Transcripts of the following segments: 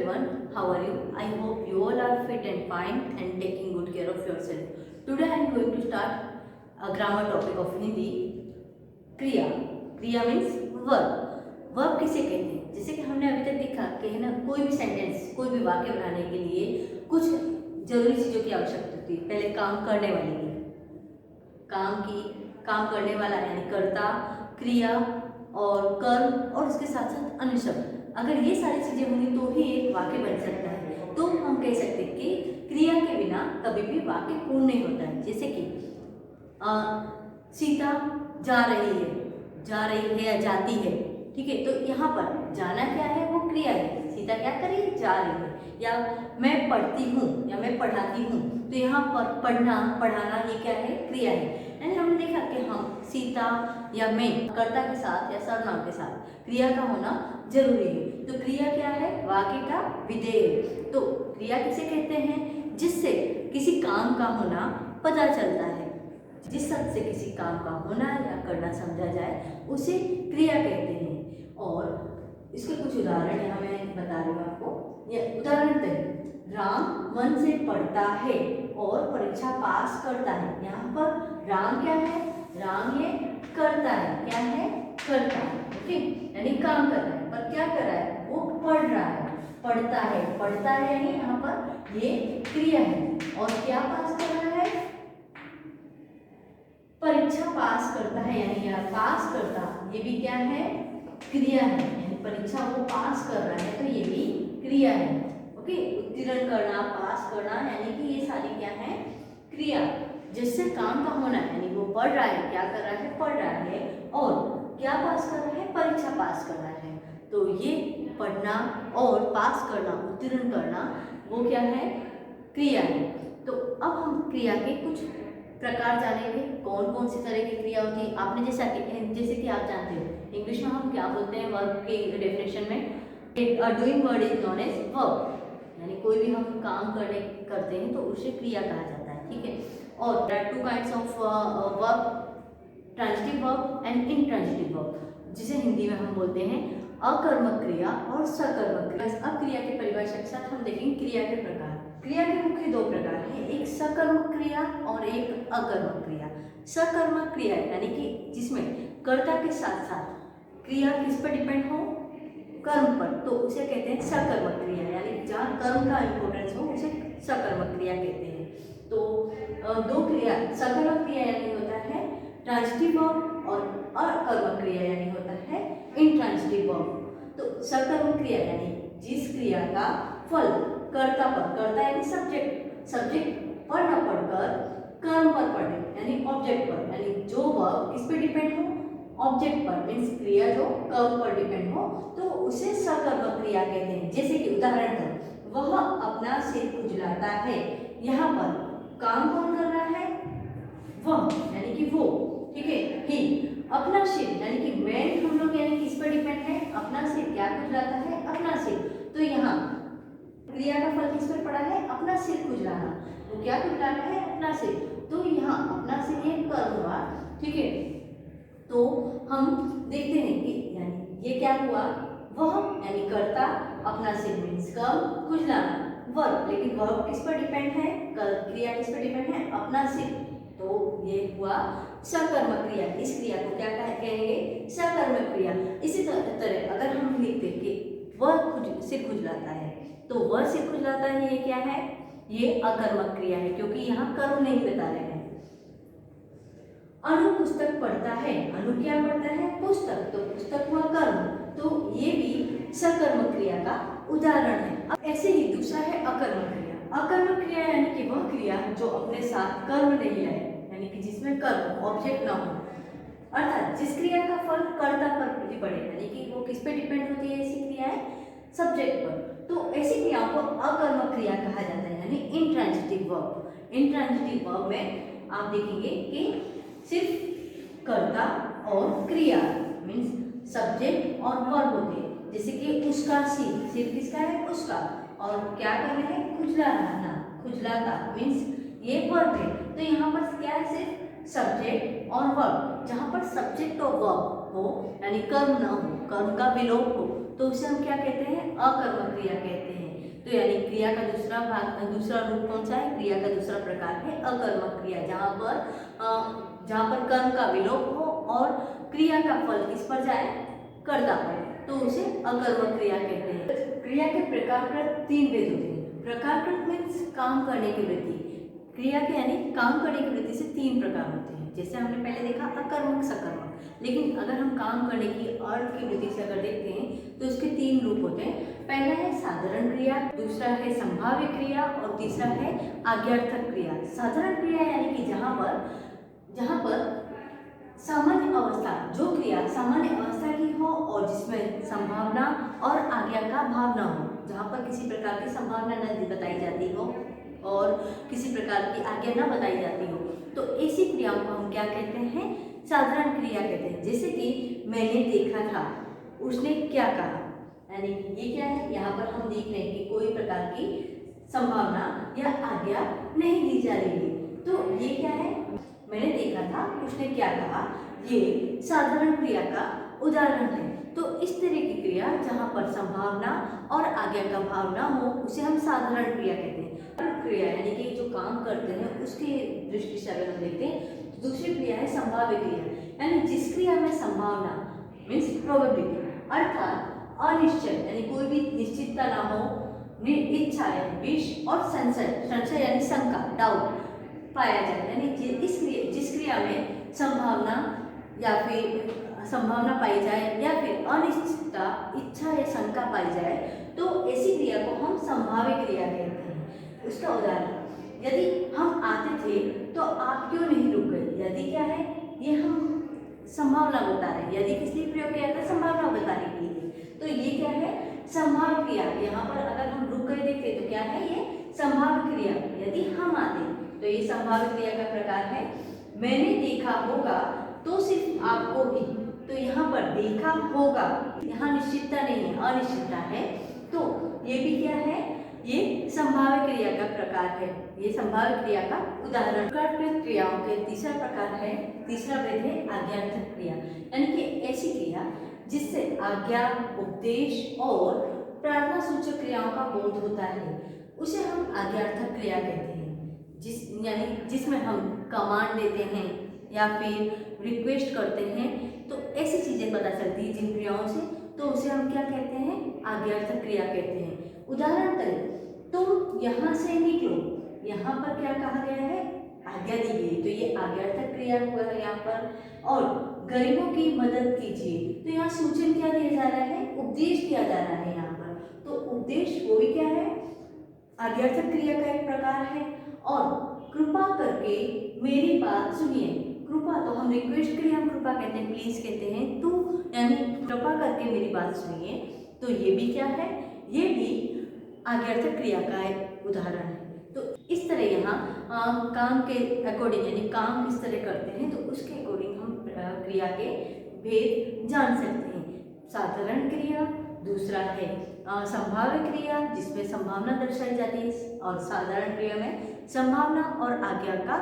everyone, how are you? I hope you all are fit and fine and taking good care of yourself. Today I am going to start a grammar topic of Hindi. क्रिया. क्रिया means verb. Verb किसे कहते हैं? जैसे कि हमने अभी तक देखा कि है ना, कोई भी सेंटेंस, कोई भी वाक्य बनाने के लिए कुछ जरूरी चीज़ों की आवश्यकता होती है. पहले काम करने वाले की, काम करने वाला यानी कर्ता, क्रिया और कर्म और उसके साथ साथ अन्य शब्द. अगर ये सारी चीज़ें होंगी तो ही एक वाक्य बन सकता है. तो हम कह सकते हैं कि क्रिया के बिना कभी भी वाक्य पूर्ण नहीं होता है. जैसे कि सीता जा रही है या जाती है. ठीक है, तो यहाँ पर जाना क्या है? वो क्रिया है. सीता क्या कर रही है? जा रही है. या मैं पढ़ती हूँ या मैं पढ़ाती हूँ, तो यहाँ पर पढ़ना पढ़ाना ये क्या है? क्रिया है. यानी हमने देखा कि हम सीता या मैं कर्ता के साथ या सर्वनाम के साथ क्रिया का होना जरूरी है. तो क्रिया क्या है? वाक्य का विधेय. तो क्रिया किसे कहते हैं? जिससे किसी काम का होना पता चलता है. जिस शब्द से किसी काम का होना या करना समझा जाए उसे क्रिया कहते हैं. और इसके कुछ उदाहरण यहाँ मैं बता रही हूँ आपको. ये उदाहरण है, राम मन से पढ़ता है और परीक्षा पास करता है. यहाँ पर राम क्या है? राम ये करता है. क्या है? करता है. ओके, यानी काम कर रहा है. पर क्या कर रहा है? वो पढ़ रहा है. पढ़ता है यानी यहाँ पर ये क्रिया है. और क्या पास कर रहा है? परीक्षा पास करता है. यानी यहाँ पास करता, ये भी क्या है? क्रिया है. यानी परीक्षा वो पास कर रहा है तो ये भी क्रिया है. ओके, उत्तीर्ण करना, पास करना, यानी कि ये सारी क्या है? क्रिया. जिससे काम का होना, यानी वो पढ़ रहा है. क्या कर रहा है? पढ़ रहा है. और क्या पास कर रहा है? परीक्षा पास कर रहा है. तो ये पढ़ना और पास करना, उत्तीर्ण करना, वो क्या है? क्रिया है. तो अब हम क्रिया के कुछ प्रकार जानेंगे. कौन कौन सी तरह की क्रिया होती है. आपने जैसे कि आप जानते हो इंग्लिश में हम क्या बोलते हैं वर्ब के डेफिनेशन में? Doing word is known as verb. यानी कोई भी हम काम करते हैं तो उसे क्रिया कहा जाता है. ठीक है. और there are two kinds of verb, transitive verb and intransitive verb, जिसे हिंदी में हम बोलते हैं अकर्मक क्रिया और सकर्मक क्रिया. अब क्रिया की परिभाषा के साथ हम देखेंगे क्रिया के प्रकार. क्रिया के मुख्य दो प्रकार हैं, एक सकर्मक क्रिया और एक अकर्मक क्रिया. सकर्मक क्रिया यानी कि जिसमें कर्ता के साथ साथ क्रिया किस पर डिपेंड हो? कर्म पर, तो उसे कहते हैं सकर्मक क्रिया. यानी जहाँ कर्म का इंपॉर्टेंस हो उसे सकर्मक क्रिया कहते हैं. तो दो क्रिया, सकर्मक क्रिया यानी होता है ट्रांजिटिव वर्ब और अकर्मक क्रिया यानी होता है इनट्रांजिटिव वर्ब. तो सकर्मक क्रिया यानी जिस क्रिया का फल कर्ता पर, कर्ता यानी सब्जेक्ट पर न पढ़कर कर्म पर पढ़े, यानी ऑब्जेक्ट पर. यानी जो वर्ब किस पे डिपेंड हो? ऑब्जेक्ट पर, मीन्स क्रिया जो कर्म पर डिपेंड हो, तो उसे सकर्मक क्रिया कहते हैं. जैसे कि उदाहरण है, वह अपना सिर खुजलाता है. यहाँ पर काम कौन कर रहा है? वह, यानी कि वो. ठीक है. ही. अपना सिर यानी कि मैं, हम लोग यानी किस पर डिपेंड है? अपना सिर. क्या खुजलाता है? अपना सिर. तो यहाँ क्रिया का फल किस पर पड़ा है? अपना सिर खुजलाना. वो क्या खुजलाना है? अपना सिर. तो यहाँ अपना सिर ये कर्म हुआ. ठीक है. तो हम देखते हैं कि यानी ये क्या हुआ? वह यानी कर्ता, अपना सिर मीन्स कर्म, खुजलाना वर्ब. लेकिन वर्ब किस पर डिपेंड है? क्रिया किस पर डिपेंड है? अपना सिर. तो ये हुआ सकर्मक क्रिया. इस क्रिया को क्या कहेंगे? सकर्मक क्रिया. इसी तरह अगर हम लिखते कि वह सिर खुजलाता है, तो वह सिर खुजलाता है, ये क्या है? ये अकर्मक क्रिया है, क्योंकि यहाँ कर्म नहीं बता रहे हैं. अनु पुस्तक पढ़ता है. अनु क्या पढ़ता है? पुस्तक. तो पुस्तक हुआ कर्म. तो ये भी सकर्मक क्रिया का उदाहरण है. अब ऐसे ही दूसरा है अकर्मक क्रिया. अकर्मक क्रिया यानी कि वह क्रिया जो अपने साथ कर्म नहीं लाए, यानी कि जिसमें कर्म ऑब्जेक्ट ना हो, अर्थात जिस क्रिया का फल कर्ता पर ही पड़े. यानी कि वो किस पे डिपेंड होती है? ऐसी क्रिया है सब्जेक्ट पर. तो ऐसी क्रियाओं को अकर्मक क्रिया कहा जाता है, यानी इनट्रांजिटिव वर्ब. इनट्रांजिटिव वर्ब में आप देखेंगे कि सिर्फ कर्ता और क्रिया मीन्स सब्जेक्ट और वर्ब होते हैं. जैसे कि उसका सिर किसका है? उसका. और क्या कर रहे हैं? खुजलाना, खुजलाता मीन्स ये वर्ब है. तो यहाँ पर क्या है? सिर्फ सब्जेक्ट और वर्ब. जहाँ पर सब्जेक्ट और वर्ब हो यानी कर्म ना हो, कर्म का विलोप हो, तो उसे हम क्या कहते हैं? अकर्मक क्रिया कहते हैं. तो यानी क्रिया का दूसरा रूप कौन सा है? क्रिया का दूसरा प्रकार है अकर्मक क्रिया, जहाँ पर कर्म का विलोप हो और क्रिया का फल किस पर जाए? कर्ता पर, तो उसे अकर्मक क्रिया कहते हैं। क्रिया के प्रकारकृत 3 भेद होते हैं। प्रकारकृत मीन्स काम करने की वृत्ति। क्रिया के यानी काम करने की वृत्ति से 3 प्रकार होते हैं। जैसे हमने पहले देखा अकर्मक, सकर्मक। लेकिन अगर हम काम करने की अर्थ की वृत्ति से अगर देखते हैं तो इसके 3 रूप होते हैं। पहला है साधारण क्रिया, दूसरा है संभाव्य क्रिया और तीसरा है आज्ञार्थक क्रिया। साधारण क्रिया यानी कि जहाँ पर सामान्य अवस्था, जो क्रिया सामान्य अवस्था की हो और जिसमें संभावना और आज्ञा का भाव न हो, जहाँ पर किसी प्रकार की संभावना न बताई जाती हो और किसी प्रकार की आज्ञा न बताई जाती हो, तो ऐसी क्रियाओं को हम क्या कहते हैं? साधारण क्रिया कहते हैं। जैसे कि मैंने देखा था, उसने क्या कहा, यानी ये क्या है? यहाँ पर हम देख रहे हैं कि कोई प्रकार की संभावना या आज्ञा नहीं दी जा रही है, तो ये क्या है? मैंने देखा था, उसने क्या कहा, ये साधारण क्रिया का उदाहरण है। तो इस तरह की क्रिया जहाँ पर संभावना और आज्ञा का भाव ना हो, उसे हम साधारण क्रिया कहते हैं। क्रिया यानी कि जो काम करते हैं उसकी दृष्टि से अगर हम देखते हैं, तो दूसरी क्रिया है संभाव्य क्रिया, यानी जिस क्रिया में संभावना मीन्स प्रोबेबिलिटी अर्थात अनिश्चय यानी कोई भी निश्चितता ना हो, इच्छा यानी विश और संशय यानी शंका, डाउट पाया जाए, यानी जिस क्रिया में संभावना या फिर संभावना पाई जाए या फिर अनिश्चितता, इच्छा या शंका पाई जाए, तो ऐसी क्रिया को हम संभाव्य क्रिया कहते हैं। उसका उदाहरण, यदि हम आते थे तो आप क्यों नहीं रुक गए? यदि क्या है? ये हम संभावना बता रहे हैं। यदि किस लिए प्रयोग किया था? संभावना बताने के लिए। तो ये क्या है? संभाव्य क्रिया। यहाँ पर अगर हम रुक गए देखते तो क्या है? ये संभाव्य क्रिया। यदि हम आते तो ये संभाव्य क्रिया का प्रकार है। मैंने देखा होगा तो सिर्फ आपको ही, तो यहाँ पर देखा होगा, यहाँ निश्चितता नहीं है, अनिश्चितता है, तो ये भी क्या है? ये संभाव्य क्रिया का प्रकार है। ये संभाव्य क्रिया का उदाहरण। प्रकारकृत क्रियाओं के तीसरा प्रकार है, तीसरा भेद है आज्ञार्थक क्रिया, यानी कि ऐसी क्रिया जिससे आज्ञा, उपदेश और प्रार्थना सूचक क्रियाओं का बोध होता है, उसे हम आज्ञार्थक क्रिया कहते हैं। जिसमें हम कमांड देते हैं या फिर रिक्वेस्ट करते हैं, तो ऐसी चीजें पता चलती है जिन क्रियाओं से, तो उसे हम क्या कहते हैं? आज्ञार्थक क्रिया कहते हैं। उदाहरण तरीके, तुम यहाँ से निकलो, यहाँ पर क्या कहा गया है? आज्ञा दी गई, तो ये आज्ञार्थक क्रिया हुआ है यहाँ पर। और गरीबों की मदद कीजिए, तो यहाँ सूचन क्या दिया जा रहा है? उपदेश दिया जा रहा है यहाँ पर। तो उपदेश वो भी क्या है? आज्ञार्थक क्रिया का एक प्रकार है। और कृपा करके मेरी बात सुनिए, कृपा तो हम रिक्वेस्ट के लिए हम कृपा कहते हैं, प्लीज कहते हैं, तो यानी कृपा करके मेरी बात सुनिए, तो ये भी क्या है? ये भी आज्ञार्थक क्रिया का एक उदाहरण है। तो इस तरह यहाँ काम के अकॉर्डिंग, यानी काम किस तरह करते हैं, तो उसके अकॉर्डिंग हम क्रिया के भेद जान सकते हैं। साधारण क्रिया, दूसरा है संभाव्य क्रिया जिसमें संभावना दर्शाई जाती है, और साधारण क्रिया में संभावना और आज्ञा का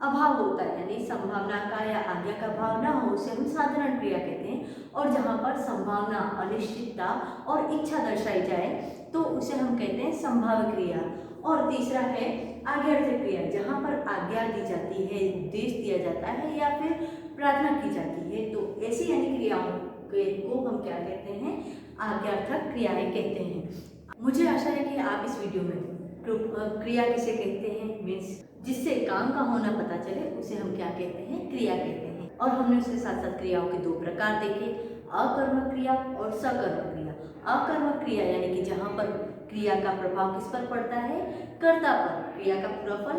अभाव होता है, यानी संभावना का या आज्ञा का भाव ना हो, उसे हम साधारण क्रिया कहते हैं। और जहाँ पर संभावना, अनिश्चितता और इच्छा दर्शाई जाए, तो उसे हम कहते हैं संभाव्य क्रिया। और तीसरा है आज्ञार्थक क्रिया, जहाँ पर आज्ञा दी जाती है, उपदेश दिया जाता है या फिर प्रार्थना की जाती है, तो ऐसी यानी क्रियाओं को हम क्या कहते हैं? आज्ञार्थक क्रियाएं कहते हैं। मुझे आशा है कि आप इस वीडियो में क्रिया किसे कहते हैं मीन्स जिससे काम का होना पता चले, उसे हम क्या कहते हैं? क्रिया कहते हैं। और हमने उसके साथ साथ क्रियाओं के 2 प्रकार देखे, अकर्मक क्रिया और सकर्मक क्रिया। अकर्मक क्रिया यानी कि जहाँ पर क्रिया का प्रभाव किस पर पड़ता है? कर्ता पर। क्रिया का पूरा फल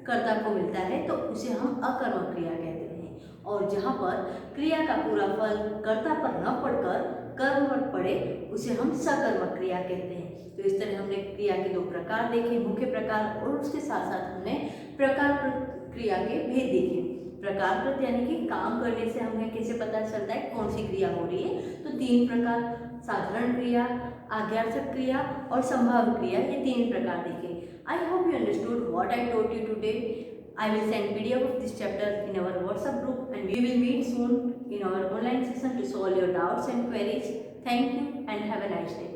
कर्ता को मिलता है, तो उसे हम अकर्मक क्रिया कहते हैं। और जहाँ पर क्रिया का पूरा फल कर्ता पर न पड़कर कर्म पर पड़े, उसे हम सकर्मक क्रिया कहते हैं। तो इस तरह हमने क्रिया के 2 प्रकार देखे, मुख्य प्रकार, और उसके साथ साथ हमने प्रकारकृत क्रिया के भेद देखे। प्रकारकृत यानी कि काम करने से हमें कैसे पता चलता है कौन सी क्रिया हो रही है, तो 3 प्रकार, साधारण क्रिया, आज्ञार्थक क्रिया और संभाव्य क्रिया, ये 3 प्रकार देखे। I hope you understood what I told you today. I will send PDF of this chapter in our WhatsApp group, and we will meet soon in our online session to solve your doubts and queries. Thank you and have a nice day.